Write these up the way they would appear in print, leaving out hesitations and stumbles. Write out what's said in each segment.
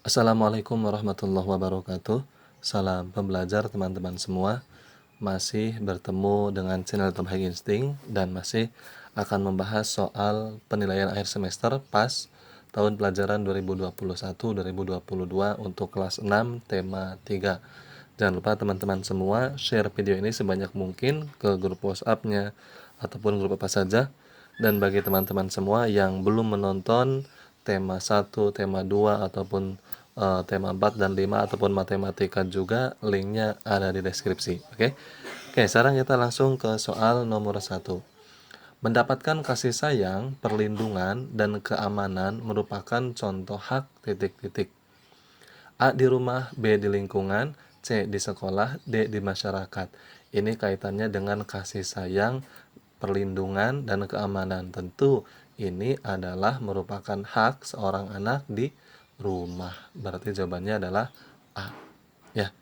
Assalamualaikum warahmatullahi wabarakatuh. Salam pembelajar teman-teman semua. Masih bertemu dengan channel Tom Hang Insting dan masih akan membahas soal penilaian akhir semester PAS tahun pelajaran 2021-2022 untuk kelas 6 tema 3. Jangan lupa teman-teman semua share video ini sebanyak mungkin ke grup WhatsApp-nya ataupun grup apa saja. Dan bagi teman-teman semua yang belum menonton tema 1, tema 2 ataupun tema 4 dan 5 ataupun matematika juga, linknya ada di deskripsi. Oke, sekarang kita langsung ke soal nomor 1. Mendapatkan kasih sayang, perlindungan, dan keamanan merupakan contoh hak titik-titik. A di rumah, B di lingkungan, C di sekolah, D di masyarakat. Ini kaitannya dengan kasih sayang, perlindungan, dan keamanan. Tentu ini adalah merupakan hak seorang anak di rumah. Berarti jawabannya adalah A. Ya.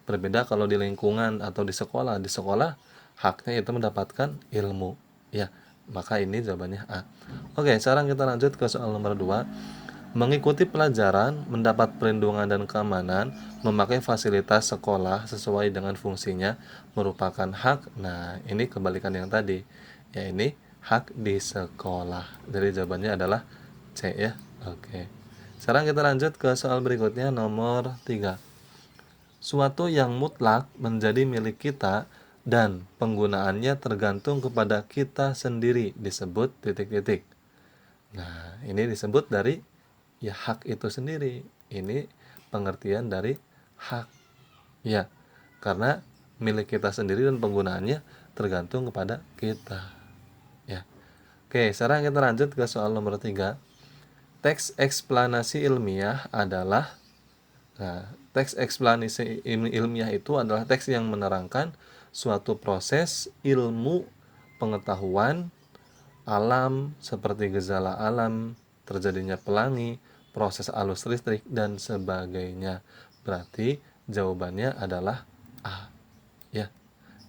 Berbeda kalau di lingkungan atau di sekolah. Di sekolah haknya itu mendapatkan ilmu. Ya. Maka ini jawabannya A. Oke, sekarang kita lanjut ke soal nomor 2. Mengikuti pelajaran, mendapat perlindungan dan keamanan, memakai fasilitas sekolah sesuai dengan fungsinya merupakan hak. Nah, ini kebalikan yang tadi. Ya, ini hak di sekolah. Jadi jawabannya adalah C ya. Oke. Sekarang kita lanjut ke soal berikutnya nomor 3. Suatu yang mutlak menjadi milik kita dan penggunaannya tergantung kepada kita sendiri disebut titik-titik. Nah, ini disebut dari ya hak itu sendiri. Ini pengertian dari hak. Ya, karena milik kita sendiri dan penggunaannya tergantung kepada kita. Ya. Oke, sekarang kita lanjut ke soal nomor 3. Teks eksplanasi ilmiah adalah teks eksplanasi ilmiah itu adalah teks yang menerangkan suatu proses ilmu pengetahuan alam seperti gejala alam, terjadinya pelangi, proses arus listrik, dan sebagainya. Berarti jawabannya adalah A. Ya,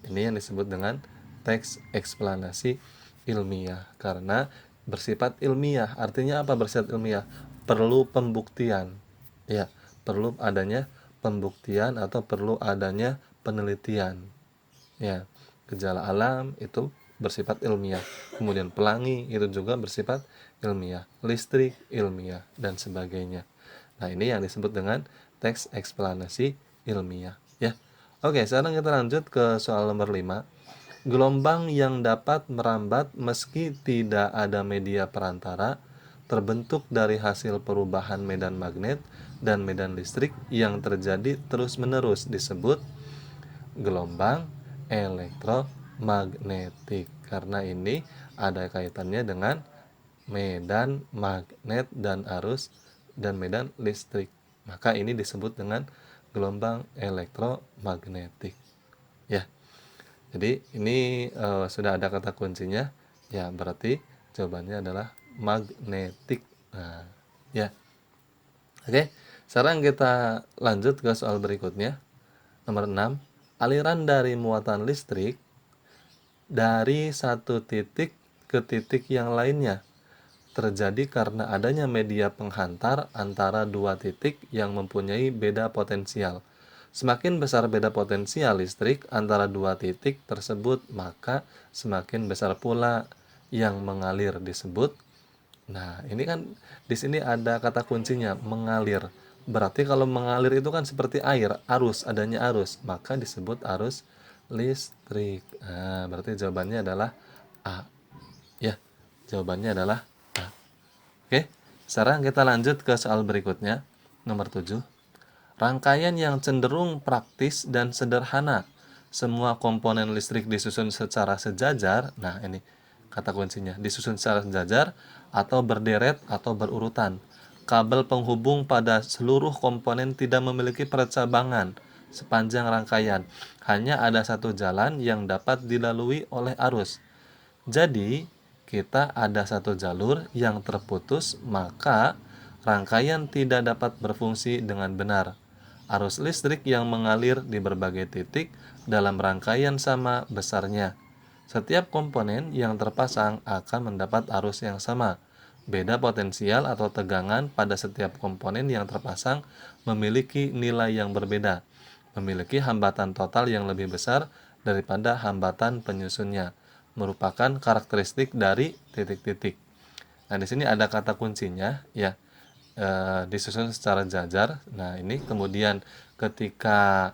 ini yang disebut dengan teks eksplanasi ilmiah karena bersifat ilmiah. Artinya apa bersifat ilmiah? Perlu pembuktian. Ya, perlu adanya pembuktian atau perlu adanya penelitian. Ya, gejala alam itu bersifat ilmiah. Kemudian pelangi itu juga bersifat ilmiah, listrik ilmiah dan sebagainya. Nah, ini yang disebut dengan teks eksplanasi ilmiah, ya. Oke, sekarang kita lanjut ke soal nomor 5. Gelombang yang dapat merambat meski tidak ada media perantara terbentuk dari hasil perubahan medan magnet dan medan listrik yang terjadi terus-menerus disebut gelombang elektromagnetik. Karena ini ada kaitannya dengan medan magnet dan arus dan medan listrik. Maka ini disebut dengan gelombang elektromagnetik. Ya. Jadi ini sudah ada kata kuncinya. Ya, berarti jawabannya adalah magnetik. Nah, ya. Oke. Sekarang kita lanjut ke soal berikutnya. Nomor 6. Aliran dari muatan listrik dari satu titik ke titik yang lainnya terjadi karena adanya media penghantar antara dua titik yang mempunyai beda potensial. Semakin besar beda potensial listrik antara dua titik tersebut, maka semakin besar pula yang mengalir disebut. Nah, ini kan di sini ada kata kuncinya, mengalir. Berarti kalau mengalir itu kan seperti air, arus, adanya arus, maka disebut arus listrik. Nah, berarti jawabannya adalah A. Ya, jawabannya adalah A. Oke, sekarang kita lanjut ke soal berikutnya, nomor 7. Rangkaian yang cenderung praktis dan sederhana. Semua komponen listrik disusun secara sejajar. Nah, ini kata kuncinya, disusun secara sejajar atau berderet atau berurutan. Kabel penghubung pada seluruh komponen tidak memiliki percabangan sepanjang rangkaian. Hanya ada satu jalan yang dapat dilalui oleh arus. Jadi, kita ada satu jalur yang terputus, maka rangkaian tidak dapat berfungsi dengan benar. Arus listrik yang mengalir di berbagai titik dalam rangkaian sama besarnya. Setiap komponen yang terpasang akan mendapat arus yang sama. Beda potensial atau tegangan pada setiap komponen yang terpasang memiliki nilai yang berbeda, memiliki hambatan total yang lebih besar daripada hambatan penyusunnya, merupakan karakteristik dari titik-titik. Nah, di sini ada kata kuncinya ya, disusun secara jajar. Nah, ini kemudian ketika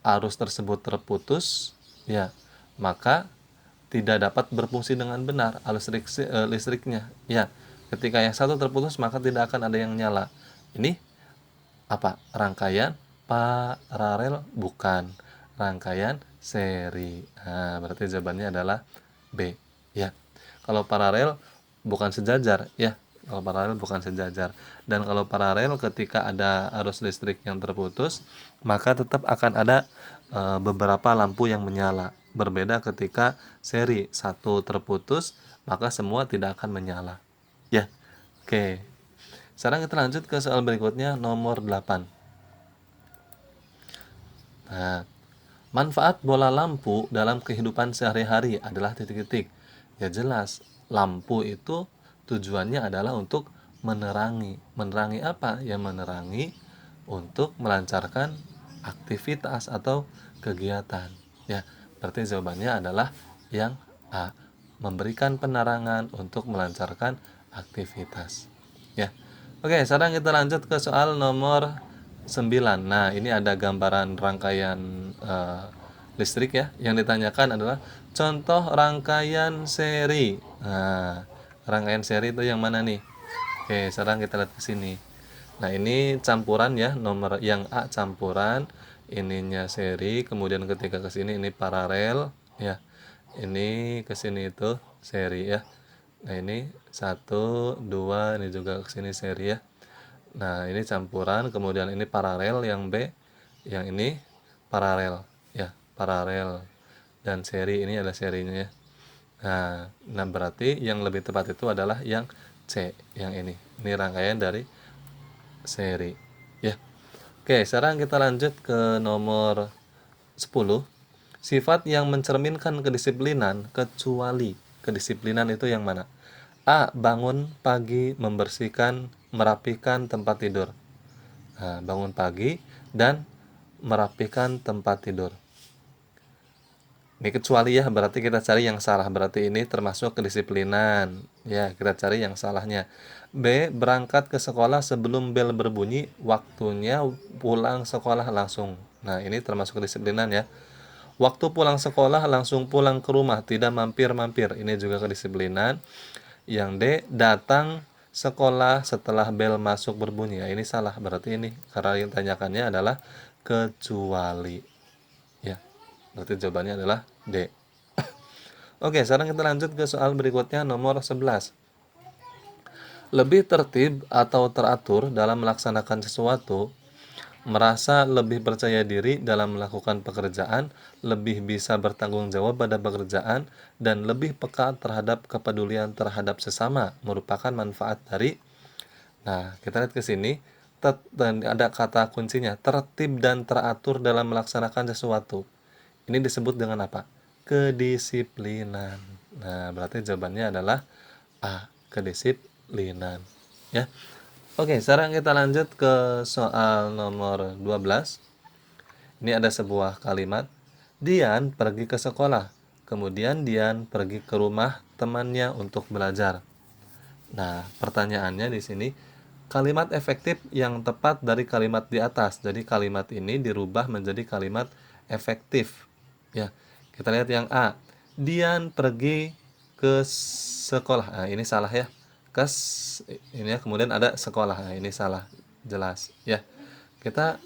arus tersebut terputus, ya, maka tidak dapat berfungsi dengan benar listriknya. Ya, ketika yang satu terputus maka tidak akan ada yang nyala. Ini apa? Rangkaian paralel? Bukan. Rangkaian seri. Nah, berarti jawabannya adalah B. Ya. Kalau paralel bukan sejajar, ya. Kalau paralel bukan sejajar. Dan kalau paralel ketika ada arus listrik yang terputus, maka tetap akan ada beberapa lampu yang menyala. Berbeda ketika seri satu terputus, maka semua tidak akan menyala. Ya. Oke. Sekarang kita lanjut ke soal berikutnya, nomor 8. Nah, manfaat bola lampu dalam kehidupan sehari-hari adalah titik-titik. Ya jelas, lampu itu tujuannya adalah untuk menerangi. Menerangi apa? Ya menerangi untuk melancarkan aktivitas atau kegiatan. Ya, berarti jawabannya adalah yang A, memberikan penerangan untuk melancarkan aktivitas. Ya. Oke, sekarang kita lanjut ke soal nomor 9. Nah, ini ada gambaran rangkaian listrik ya. Yang ditanyakan adalah contoh rangkaian seri. Nah, rangkaian seri itu yang mana nih? Oke, sekarang kita lihat ke sini. Nah, ini campuran ya, nomor yang A campuran, ininya seri, kemudian ketika ke sini ini paralel ya. Ini ke sini itu seri ya. Nah, ini 1 2, ini juga ke sini seri ya. Nah, ini campuran, kemudian ini paralel yang B, yang ini paralel ya, paralel. Dan seri ini ada serinya ya. Nah, berarti yang lebih tepat itu adalah yang C, yang ini. Ini rangkaian dari seri ya. Oke, sekarang kita lanjut ke nomor 10. Sifat yang mencerminkan kedisiplinan kecuali. Kedisiplinan itu yang mana? A. Bangun pagi, membersihkan, merapikan tempat tidur. Nah, bangun pagi dan merapikan tempat tidur. Ini kecuali ya, berarti kita cari yang salah. Berarti ini termasuk kedisiplinan. Ya, kita cari yang salahnya. B. Berangkat ke sekolah sebelum bel berbunyi, waktunya pulang sekolah langsung. Nah, ini termasuk kedisiplinan ya. Waktu pulang sekolah langsung pulang ke rumah, tidak mampir-mampir. Ini juga kedisiplinan. Yang D. Datang sekolah setelah bel masuk berbunyi. Ya, ini salah. Berarti ini karena yang tanyakannya adalah kecuali. Ya, berarti jawabannya adalah D. Oke, sekarang kita lanjut ke soal berikutnya, nomor 11. Lebih tertib atau teratur dalam melaksanakan sesuatu, merasa lebih percaya diri dalam melakukan pekerjaan, lebih bisa bertanggung jawab pada pekerjaan, dan lebih peka terhadap kepedulian terhadap sesama, merupakan manfaat dari. Nah, kita lihat ke sini, dan ada kata kuncinya, tertib dan teratur dalam melaksanakan sesuatu. Ini disebut dengan apa? Kedisiplinan. Nah, berarti jawabannya adalah A, kedisiplinan. Ya. Oke, sekarang kita lanjut ke soal nomor 12. Ini ada sebuah kalimat. Dian pergi ke sekolah. Kemudian Dian pergi ke rumah temannya untuk belajar. Nah, pertanyaannya di sini, kalimat efektif yang tepat dari kalimat di atas. Jadi kalimat ini dirubah menjadi kalimat efektif. Ya, kita lihat yang A. Dian pergi ke sekolah. Nah, ini salah ya. Ini ya, kemudian ada sekolah. Nah, ini salah. Jelas ya. Kita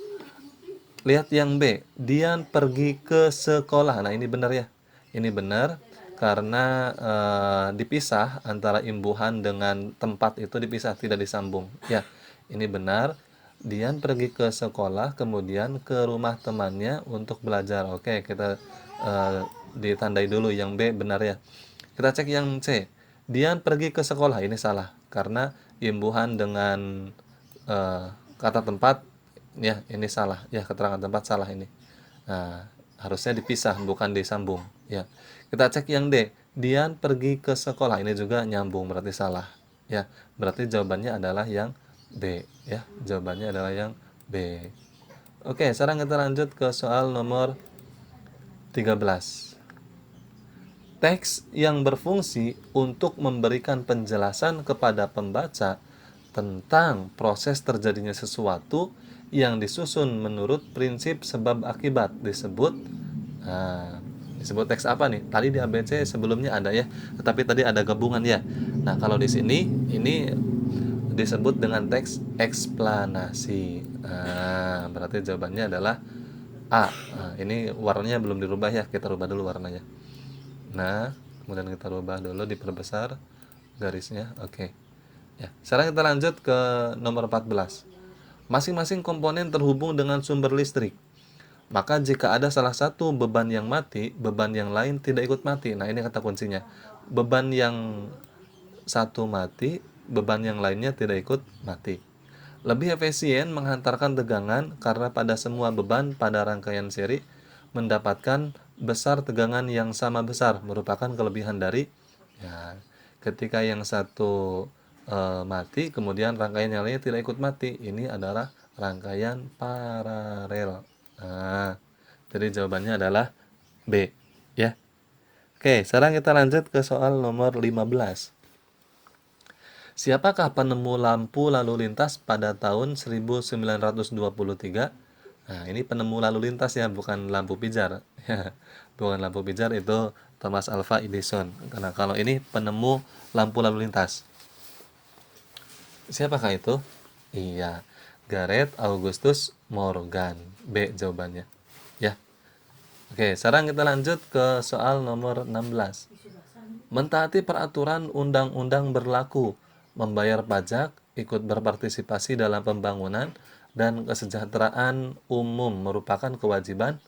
lihat yang B. Dian pergi ke sekolah. Nah, ini benar ya. Ini benar karena dipisah antara imbuhan dengan tempat itu dipisah, tidak disambung. Ya, ini benar. Dian pergi ke sekolah, kemudian ke rumah temannya untuk belajar. Oke, kita ditandai dulu yang B benar ya. Kita cek yang C. Dian pergi ke sekolah. Ini salah karena imbuhan dengan kata tempat ya, ini salah ya, keterangan tempat salah ini. Nah, harusnya dipisah bukan disambung ya. Kita cek yang D. Dian pergi ke sekolah. Ini juga nyambung, berarti salah Ya, berarti jawabannya adalah yang B ya. Jawabannya adalah yang B. Oke, sekarang kita lanjut ke soal nomor 13. Teks yang berfungsi untuk memberikan penjelasan kepada pembaca tentang proses terjadinya sesuatu yang disusun menurut prinsip sebab akibat disebut disebut teks apa nih? Tadi di ABC sebelumnya ada ya, tetapi tadi ada gabungan ya. Nah, kalau di sini ini disebut dengan teks eksplanasi. Berarti jawabannya adalah A. Ini warnanya belum dirubah ya, kita rubah dulu warnanya. Nah, kemudian kita rubah dulu, diperbesar garisnya. Oke. Ya, sekarang kita lanjut ke nomor 14. Masing-masing komponen terhubung dengan sumber listrik. Maka jika ada salah satu beban yang mati, beban yang lain tidak ikut mati. Nah, ini kata kuncinya. Beban yang satu mati, beban yang lainnya tidak ikut mati. Lebih efisien menghantarkan tegangan karena pada semua beban pada rangkaian seri mendapatkan besar tegangan yang sama besar, merupakan kelebihan dari ya, ketika yang satu mati, kemudian rangkaian yang lainnya tidak ikut mati. Ini adalah rangkaian paralel. Nah, jadi jawabannya adalah B ya. Oke, sekarang kita lanjut ke soal nomor 15. Siapakah penemu lampu lalu lintas pada tahun 1923? Nah, ini penemu lalu lintas ya, bukan lampu pijar. Ya, bukan lampu pijar, itu Thomas Alva Edison. Karena kalau ini penemu lampu lalu lintas. Siapakah itu? Iya, Gareth Augustus Morgan. B jawabannya. Ya. Oke, sekarang kita lanjut ke soal nomor 16. Mentaati peraturan undang-undang berlaku, membayar pajak, ikut berpartisipasi dalam pembangunan, dan kesejahteraan umum merupakan kewajiban.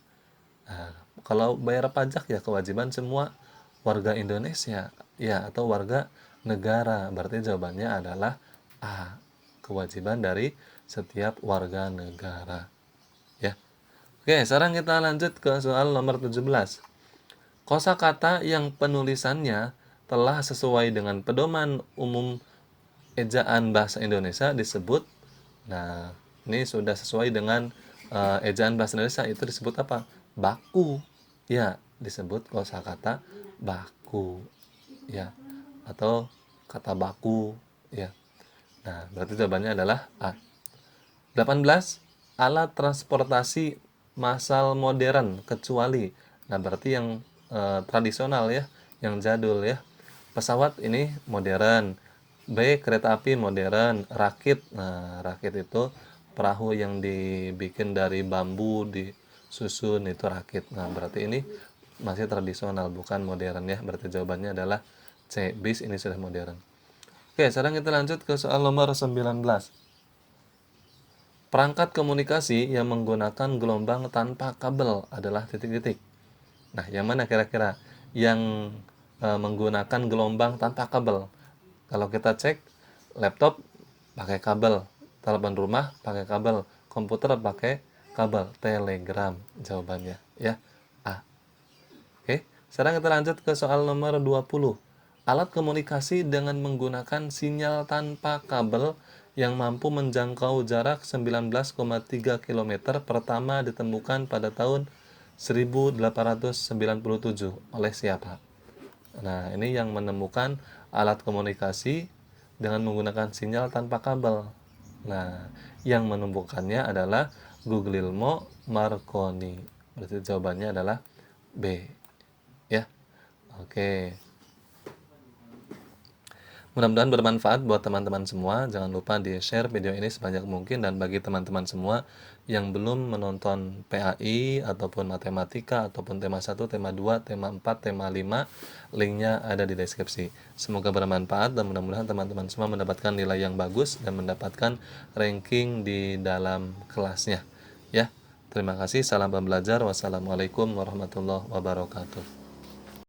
Nah, kalau bayar pajak ya kewajiban semua warga Indonesia ya, atau warga negara. Berarti jawabannya adalah A, kewajiban dari setiap warga negara ya. Oke, sekarang kita lanjut ke soal nomor 17. Kosakata yang penulisannya telah sesuai dengan pedoman umum ejaan bahasa Indonesia disebut, nah ini sudah sesuai dengan ejaan bahasa Indonesia, itu disebut apa? Baku. Ya, disebut kosakata baku. Ya, atau kata baku. Ya. Nah, berarti jawabannya adalah A. 18. Alat transportasi massal modern kecuali. Nah, berarti yang tradisional ya, yang jadul ya. Pesawat ini modern. B. Kereta api modern. Rakit. Nah, rakit itu perahu yang dibikin dari bambu, disusun, itu rakit. Nah, berarti ini masih tradisional, bukan modern ya. Berarti jawabannya adalah C. Bis ini sudah modern. Oke, sekarang kita lanjut ke soal nomor 19. Perangkat komunikasi yang menggunakan gelombang tanpa kabel adalah titik-titik. Nah, yang mana kira-kira yang menggunakan gelombang tanpa kabel? Kalau kita cek, laptop pakai kabel, telepon rumah pakai kabel, komputer pakai kabel, telegram jawabannya ya. A. Oke, sekarang kita lanjut ke soal nomor 20. Alat komunikasi dengan menggunakan sinyal tanpa kabel yang mampu menjangkau jarak 19,3 km pertama ditemukan pada tahun 1897 oleh siapa? Nah, ini yang menemukan alat komunikasi dengan menggunakan sinyal tanpa kabel. Nah, yang menemukannya adalah Guglielmo Marconi. Berarti jawabannya adalah B. Ya. Oke. Mudah-mudahan bermanfaat buat teman-teman semua. Jangan lupa di-share video ini sebanyak mungkin, dan bagi teman-teman semua yang belum menonton PAI ataupun matematika ataupun tema 1, tema 2, tema 4, tema 5, linknya ada di deskripsi. Semoga bermanfaat dan mudah-mudahan teman-teman semua mendapatkan nilai yang bagus dan mendapatkan ranking di dalam kelasnya. Ya. Terima kasih, salam pembelajar. Wassalamualaikum warahmatullahi wabarakatuh.